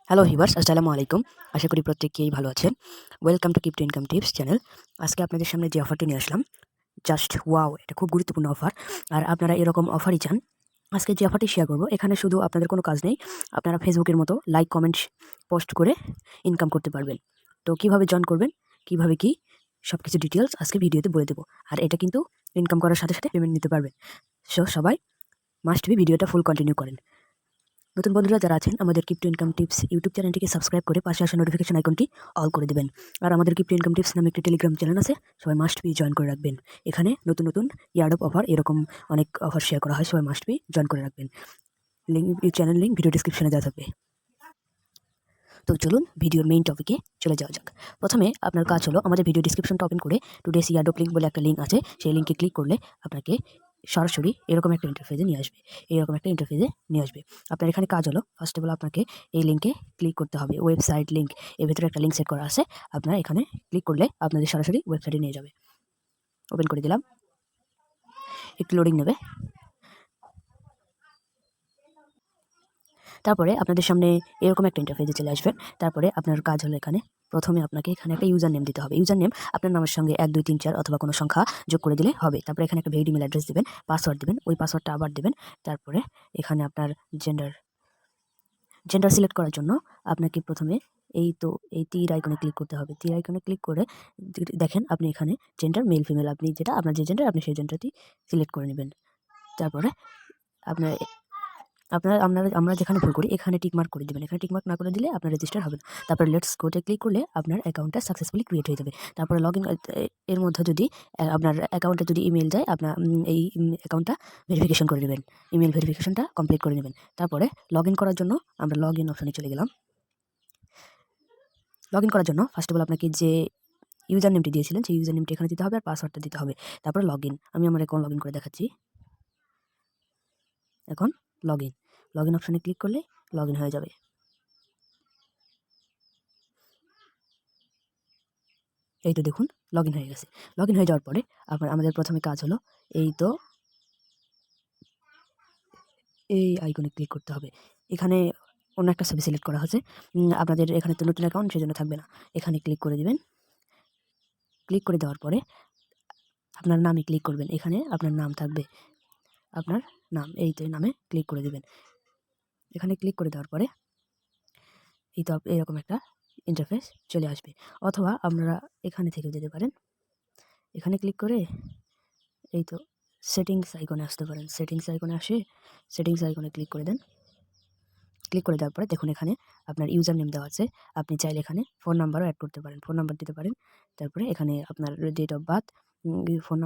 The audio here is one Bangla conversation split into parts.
হ্যালো ভিউয়ার্স, আসসালামু আলাইকুম। আশা করি প্রত্যেকেই ভালো আছেন। Welcome to crypto income tips channel. আজকে আপনাদের সামনে যে অফারটি নিয়ে আসলাম, জাস্ট ওয়াও! এটা খুব গুরুত্বপূর্ণ অফার। আর আপনারা এরকম অফারই চান। আজকে যে অফারটি শেয়ার করব, এখানে শুধু আপনাদের কোনো কাজ নেই। আপনারা ফেসবুকের মতো লাইক, কমেন্ট পোস্ট করে ইনকাম করতে পারবেন। তো কিভাবে জয়েন করবেন, কিভাবে কি সবকিছু ডিটেইলস আজকে ভিডিওতে বলে দেব। আর এটা কিন্তু ইনকাম করার সাথে সাথে পেমেন্ট নিতে পারবেন। সো সবাই মাস্ট বি ভিডিওটা ফুল কন্টিনিউ করেন। নতুন বন্ধুরা যারা আছেন, আমাদের ক্রিপ্টো ইনকাম টিপস ইউটিউব চ্যানেলটিকে সাবস্ক্রাইব করে পাশে আসা নোটিফিকেশন আইকনটি অল করে দেবেন। আর আমাদের ক্রিপ্টো ইনকাম টিপস নামে একটি টেলিগ্রাম চ্যানেল আছে, সবাই মাস্ট বি জয়েন করে রাখবেন। এখানে নতুন নতুন ইয়ার্ড অফার, এরকম অনেক অফার শেয়ার করা হয়, সবাই মাস্ট বি জয়েন করে রাখবেন। চ্যানেল লিঙ্ক ভিডিও ডিসক্রিপশনে দেওয়া থাকবে। তো চলুন ভিডিওর মেইন টপিকে চলে যাওয়া যাক। প্রথমে আপনার কাজ হলো আমাদের ভিডিও ডিসক্রিপশনটা ওপেন করে টুডেস ইয়ারডপ লিঙ্ক বলে একটা লিঙ্ক আছে, সেই লিঙ্কে ক্লিক করলে আপনাকে সরাসরি এরকম একটা ইন্টারফেসে নিয়ে আসবে। এরকম একটা ইন্টারফেসে নিয়ে আসবে। আপনার এখানে কাজ হলো, ফার্স্ট অফ অল আপনাকে এই লিঙ্কে ক্লিক করতে হবে। ওয়েবসাইট লিঙ্ক, এর ভেতরে একটা লিঙ্ক সেট করা আছে। আপনার এখানে ক্লিক করলে আপনাদের সরাসরি ওয়েবসাইটে নিয়ে যাবে। ওপেন করে দিলাম, একটু লোডিং নেবে। তারপরে আপনাদের সামনে এরকম একটা ইন্টারফেসে চলে আসবেন। তারপরে আপনার কাজ হলো, এখানে প্রথমে আপনাকে এখানে একটা ইউজার নেম দিতে হবে। ইউজার নেম আপনার নামের সঙ্গে 1 2 3 4 অথবা কোনো সংখ্যা যোগ করে দিলে হবে। তারপরে এখানে একটা ভ্যালিড ইমেল অ্যাড্রেস দিবেন, পাসওয়ার্ড দিবেন, ওই পাসওয়ার্ডটা আবার দিবেন। তারপরে এখানে আপনার জেন্ডার সিলেক্ট করার জন্য আপনাকে প্রথমে এই তীর আইকনে ক্লিক করতে হবে। তীর আইকনে ক্লিক করে দেখেন আপনি এখানে জেন্ডার মেল ফিমেল, আপনি যেটা আপনার যে জেন্ডার আপনি সেই জেন্ডারটি সিলেক্ট করে নেবেন। তারপরে আপনার আমরা যেখানে ভুল করি এখানে টিকমার্ক করে দিবেন। এখানে টিকমার্ক না করে দিলে আপনার রেজিস্টার হবে না। তারপরে লেটস গোতে ক্লিক করলে আপনার অ্যাকাউন্টটা সাকসেসফুলি ক্রিয়েট হয়ে যাবে। তারপরে লগইন, এর মধ্যে যদি আপনার অ্যাকাউন্টে যদি ইমেল যায়, আপনার এই অ্যাকাউন্টটা ভেরিফিকেশন করে নেবেন। ইমেল ভেরিফিকেশনটা কমপ্লিট করে নেবেন। তারপরে লগইন করার জন্য আমরা লগইন অপশনে চলে গেলাম। লগইন করার জন্য ফার্স্ট অফ অল আপনাকে যে ইউজার নেমটি দিয়েছিলেন সেই ইউজার নেমটি এখানে দিতে হবে আর পাসওয়ার্ডটা দিতে হবে। তারপরে লগইন, আমি আমার অ্যাকাউন্ট লগইন করে দেখাচ্ছি। এখন লগইন অপশনে ক্লিক করলে লগইন হয়ে যাবে। এই তো দেখুন লগইন হয়ে গেছে। লগইন হয়ে যাওয়ার পরে আমাদের প্রথমে কাজ হলো এই আইকনে ক্লিক করতে হবে। এখানে অন্য একটা ছবি সিলেক্ট করা হয়েছে। আপনাদের এখানে তো নতুন অ্যাকাউন্ট, সেজন্য থাকবে না। এখানে ক্লিক করে দিবেন। ক্লিক করে দেওয়ার পরে আপনার নামে ক্লিক করবেন। এখানে আপনার নাম থাকবে, আপনার নাম, এই তো নামে ক্লিক করে দিবেন। এখানে ক্লিক করে দেওয়ার পরে এই তো এরকম একটা ইন্টারফেস চলে আসবে। অথবা আপনারা এখানে থেকেও যেতে পারেন। এখানে ক্লিক করে এই তো সেটিংস আইকনে আসতে পারেন। সেটিংস আইকনে সেটিংস আইকনে ক্লিক করে দেন। ক্লিক করে দেওয়ার পরে দেখুন এখানে আপনার ইউজার নেম দেওয়া আছে। আপনি চাইলে এখানে ফোন নাম্বারও অ্যাড করতে পারেন, ফোন নাম্বার দিতে পারেন। তারপরে এখানে আপনার date of birth, phone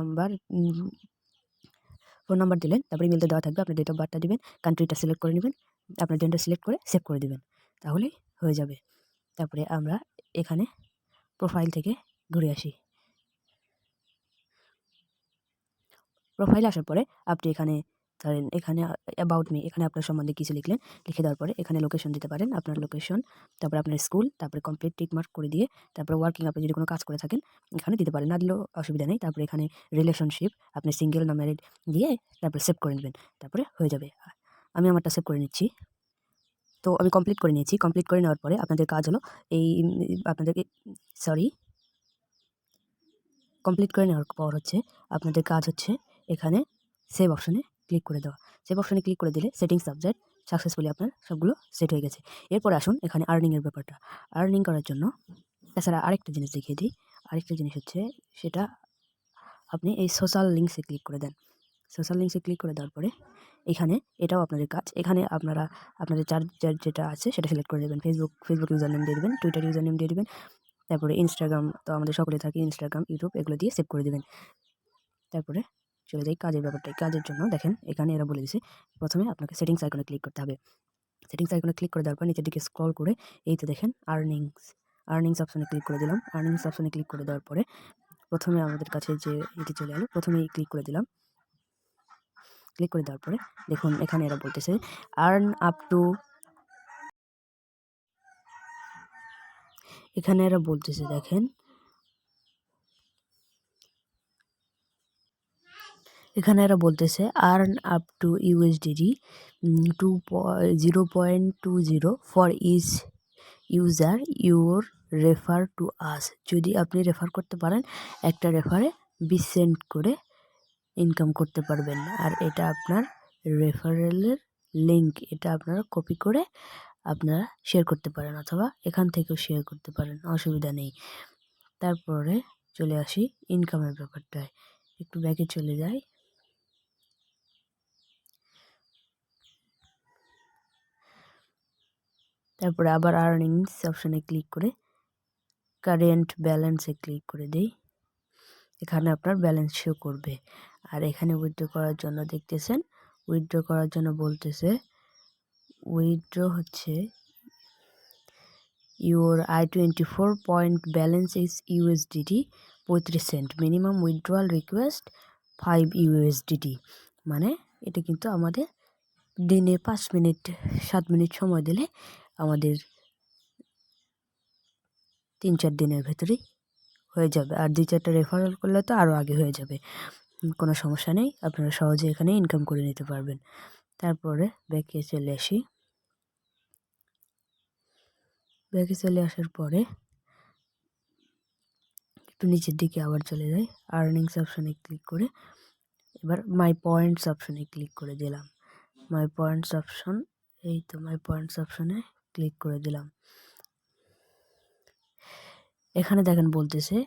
number দিলেন, তারপরে ইমেলটা দেওয়া থাকবে। আপনার ডেট অফ বার্থটা দিবেন, কান্ট্রিটা সিলেক্ট করে নেবেন, আপনার জেন্ডার সিলেক্ট করে সেভ করে দিবেন, তাহলেই হয়ে যাবে। তারপরে আমরা এখানে প্রোফাইল থেকে ঘুরে আসি। প্রোফাইলে আসার পরে আপনি এখানে ধরেন এখানে অ্যাবাউট মি, এখানে আপনার সম্বন্ধে কিছু লিখলেন। লিখে দেওয়ার পরে এখানে লোকেশন দিতে পারেন, আপনার লোকেশন, তারপরে আপনার স্কুল, তারপরে কমপ্লিট টিক মার্ক করে দিয়ে তারপরে ওয়ার্কিং, আপনি যদি কোনো কাজ করে থাকেন এখানে দিতে পারেন, না দিলেও অসুবিধা নেই। তারপরে এখানে রিলেশনশিপ, আপনি সিঙ্গেল না ম্যারিড দিয়ে তারপরে সেভ করে নেবেন, তারপরে হয়ে যাবে। আমি আমারটা সেভ করে নিচ্ছি। তো আমি কমপ্লিট করে নিয়েছি। কমপ্লিট করে নেওয়ার পরে আপনাদের কাজ হলো আপনাদেরকে কমপ্লিট করে নেওয়ার পর আপনাদের কাজ হচ্ছে এখানে সেভ অপশনে ক্লিক করে দেওয়া। সেভ অপশনে ক্লিক করে দিলে সেটিং সাবজেক্ট সাকসেসফুলি আপনার সবগুলো সেট হয়ে গেছে। এরপর আসুন এখানে আর্নিংয়ের ব্যাপারটা। আর্নিং করার জন্য তাছাড়া আরেকটা জিনিস দেখিয়ে দিই। আরেকটা জিনিস হচ্ছে, সেটা আপনি এই সোশ্যাল লিঙ্কসে ক্লিক করে দেন। সোশ্যাল লিঙ্কসে ক্লিক করে দেওয়ার পরে এখানে এটাও আপনাদের কাজ। এখানে আপনারা আপনাদের যার যেটা আছে সেটা সিলেক্ট করে দেবেন। ফেসবুক ইউজার নেম দিয়ে দেবেন, টুইটার ইউজার নেম দিয়ে দেবেন, তারপরে ইনস্টাগ্রাম তো আমাদের সকলে থাকে, ইনস্টাগ্রাম, ইউটিউব এগুলো দিয়ে সেভ করে দেবেন। তারপরে চলে যাই কাজের ব্যাপারটায়। কাজের জন্য দেখেন এখানে এরা বলে দিছে প্রথমে আপনাকে সেটিংস আইকনে ক্লিক করতে হবে। সেটিংস আইকনে ক্লিক করে দেওয়ার পর নিচের দিকে স্ক্রল করে এই তো দেখেন আর্নিংস অপশনে ক্লিক করে দিলাম। আর্নিংস অপশনে ক্লিক করে দেওয়ার পরে প্রথমে আমাদের কাছে যে এটি চলে এলো, প্রথমেই ক্লিক করে দিলাম। ক্লিক করে দেওয়ার পরে দেখুন এখানে এরা বলতেছে আর্ন আপ টু, এখানে এরা বলতেছে দেখেন এখানে এরা বলতেছে earn up to USDT 0.20 for each user your refer to us. যদি আপনি রেফার করতে পারেন, একটা রেফারে 20 সেন্ট করে ইনকাম করতে পারবেন। আর এটা আপনার রেফারেলের লিঙ্ক, এটা আপনারা কপি করে আপনারা শেয়ার করতে পারেন, অথবা এখান থেকেও শেয়ার করতে পারেন, অসুবিধা নেই। তারপরে চলে আসি ইনকামের ব্যাপারটায়, একটু ব্যাকে চলে যাই। তারপরে আবার আর্নিংস অপশানে ক্লিক করে কারেন্ট ব্যালেন্সে ক্লিক করে দিই। এখানে আপনার ব্যালেন্স শো করবে। আর এখানে উইথড্র করার জন্য দেখতেছেন, উইথড্র করার জন্য বলতেছে উইথড্র হচ্ছে your I-24 point balance is USDT 35 cent, minimum withdrawal request 5 USDT। মানে এটা কিন্তু আমাদের দিনে 5 মিনিট 7 মিনিট সময় দিলে আমাদের 3-4 দিনের ভেতরেই হয়ে যাবে। আর 2-4টা রেফারেল করলে তো আরও আগে হয়ে যাবে, কোনো সমস্যা নেই, আপনারা সহজে এখানে ইনকাম করে নিতে পারবেন। তারপরে ব্যাকে চলে আসি। ব্যাকে চলে আসার পরে একটু নিচের দিকে আবার চলে যাই, আর্নিংস অপশানে ক্লিক করে এবার মাই পয়েন্টস অপশানে ক্লিক করে দিলাম। মাই পয়েন্টস অপশন, এই তো মাই পয়েন্টস অপশানে ক্লিক করে দিলাম। এখানে দেখেন বলতেছে,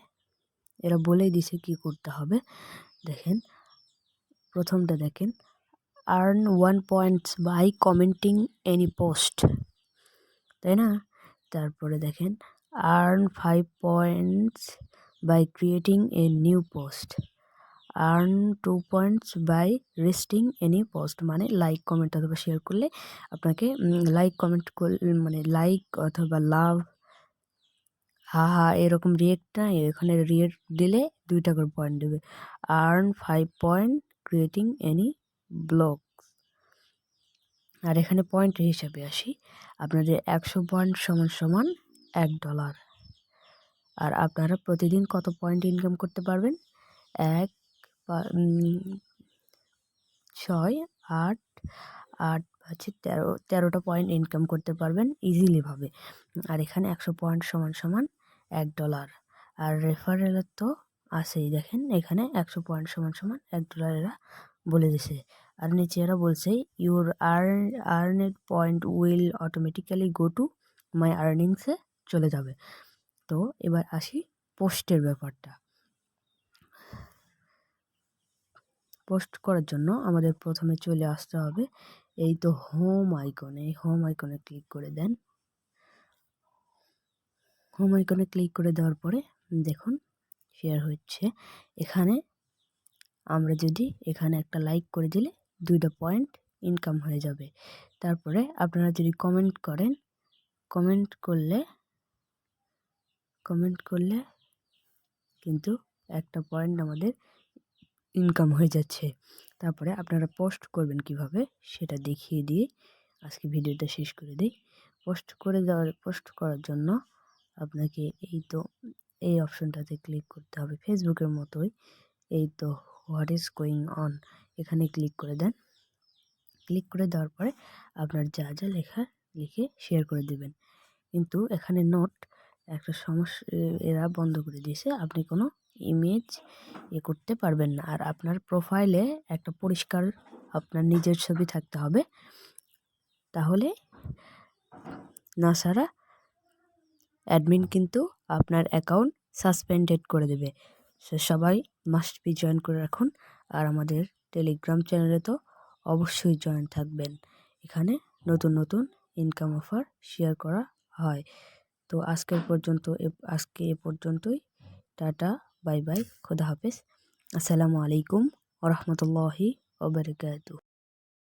এরা বলেই দিছে কি করতে হবে। দেখেন প্রথমটা দেখেন, earn 1 points by commenting any post, তাই না? তারপরে দেখেন earn 5 points by creating a new post, earn 2 points by resting any post, মানে লাইক কমেন্ট অথবা শেয়ার করলে আপনাকে লাইক কমেন্ট করলে, মানে লাইক অথবা লাভ, হা হা এরকম রিয়েক্ট না, এখানে রিয়েক্ট দিলে 2 টাকা করে পয়েন্ট দেবে। Earn 5 point creating any blog. আর এখানে পয়েন্টের হিসাবে আসি, আপনাদের 100 পয়েন্ট সমান সমান $1। আর আপনারা প্রতিদিন কত পয়েন্ট ইনকাম করতে পারবেন? 1, 6, 8, 8 আছে 13টা পয়েন্ট ইনকাম করতে পারবেন ইজিলিভাবে। আর এখানে 100 পয়েন্ট সমান সমান $1। আর রেফারেলের তো আছেই, দেখেন এখানে 100 পয়েন্ট সমান সমান $1 এরা বলে দিছে। আর নিচে এরা বলছে your earned point will automatically go to my আর্নিংসে চলে যাবে। তো এবার আসি পোস্টের ব্যাপারটা। পোস্ট করার জন্য আমাদের প্রথমে চলে আসতে হবে এই তো হোম আইকনে, এই হোম আইকনে ক্লিক করে দেন। হোম আইকনে ক্লিক করে দেওয়ার পরে দেখুন শেয়ার হচ্ছে। এখানে আমরা যদি এখানে একটা লাইক করে দিলে 2টা পয়েন্ট ইনকাম হয়ে যাবে। তারপরে আপনারা যদি কমেন্ট করেন, কমেন্ট করলে কিন্তু 1টা পয়েন্ট আমাদের ইনকাম হয়ে যাচ্ছে। তারপরে আপনারা পোস্ট করবেন কিভাবে সেটা দেখিয়ে দিয়ে আজকে ভিডিওটা শেষ করে দিই। পোস্ট করার জন্য আপনাকে এই তো এই অপশনটাতে ক্লিক করতে হবে, ফেসবুকের মতোই। এই তো হোয়াট ইজ গোয়িং অন, এখানে ক্লিক করে দেন। ক্লিক করে দেওয়ার পরে আপনার যা যা লেখা লিখে শেয়ার করে দেবেন। কিন্তু এখানে নোট, একটা সমস্যা এরা বন্ধ করে দিয়েছে, আপনি কোনো ইমেজ করতে পারবেন না। আর আপনার প্রোফাইলে একটা পরিষ্কার আপনার নিজের ছবি থাকতে হবে, তাহলে না ছাড়া অ্যাডমিন কিন্তু আপনার অ্যাকাউন্ট সাসপেন্ডেড করে দেবে। সবাই মাস্ট বি জয়েন করে রাখুন। আর আমাদের টেলিগ্রাম চ্যানেলে তো অবশ্যই জয়েন থাকবেন, এখানে নতুন নতুন ইনকাম অফার শেয়ার করা হয়। তো আজকে এ পর্যন্তই। টাটা, বাই বাই, খোদা হাফেজ, আসসালামু আলাইকুম ওয়া রাহমাতুল্লাহি ওয়া বারাকাতুহু।